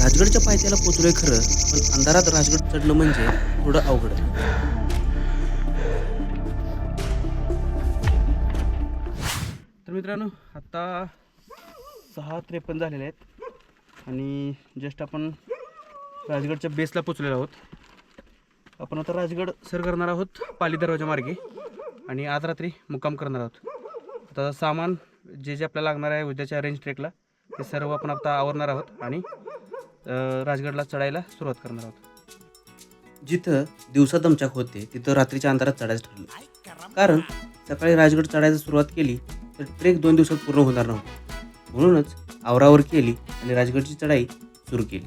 राजगडच्या पायथ्याला पोचलोय खरं, पण अंधारात राजगड चढणं म्हणजे थोडं अवघड आहे. तर मित्रांनो, आता 6:53 झालेले आहेत आणि जस्ट आपण राजगडच्या बेसला पोचलेलो आहोत. आपण आता राजगड सर करणार आहोत पाली दरवाजा मार्गे आणि आज रात्री मुक्काम करणार आहोत. आता सामान जे जे आपल्याला लागणार आहे उद्याच्या रेंज ट्रेकला ते सर्व आपण आता आवरणार आहोत आणि राजगडला चढायला सुरुवात करणार आहोत. जिथं दिवसा दमछाक होते तिथं रात्रीच्या अंधारात चढायचं ठरलं, कारण सकाळी राजगड चढायला सुरुवात केली तर ट्रेक 2 दिवसात पूर्ण होणार नव्हता. म्हणूनच आवरावर केली आणि राजगडची चढाई सुरू केली.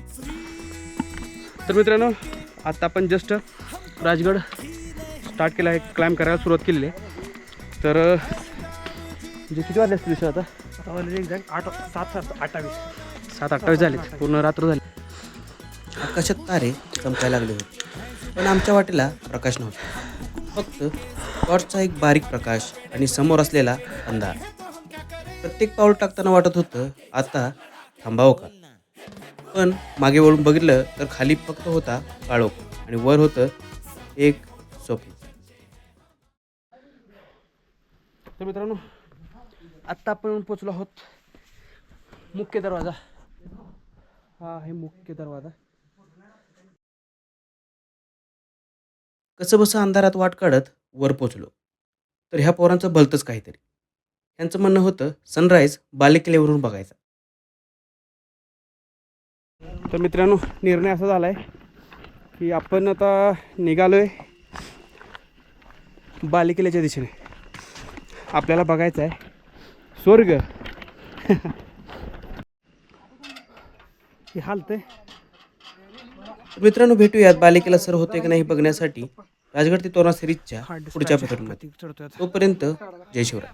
तर मित्रांनो, आता आपण जस्ट राजगड स्टार्ट केला आहे, क्लाइंब करायला सुरुवात केलेली आहे. तर म्हणजे किती वाजले असतील आता? एक्झॅक्ट 7:28 झाले, पूर्ण रात्र झाली. आकाशात तारे चमकायला लागले होते, पण आमच्या वाटेला प्रकाश नव्हता. फक्त टॉर्चचा एक बारीक प्रकाश आणि समोर असलेला अंधार. प्रत्येक पाऊल टाकताना वाटत होतं आता थांबावं का, पण मागे वळून बघितलं तर खाली फक्त होता काळोख आणि वर होतं एक स्वप्न. तर मित्रांनो, आत्ता आपण पोचलो आहोत मुख्य दरवाजा. हा आहे मुख्य दरवाजा. कसं बसं अंधारात वाट काढत वर पोचलो तर ह्या पोरांचं भलतंच काहीतरी. त्यांचं म्हणणं होतं सनराईज बालेकिल्ल्यावरून बघायचा. तर मित्रांनो, निर्णय असा झाला आहे की आपण आता निघालोय बालेकिल्ल्याच्या दिशेने. आपल्याला बघायचं आहे स्वर्ग. हे हालतंय. मित्रांनो, भेटूयात बालेकिल्ला सर होते की नाही बघण्यासाठी राजगड ते तोरणा सिरीजच्या पुढच्या एपिसोडमध्ये. तोपर्यंत जय शिवराय.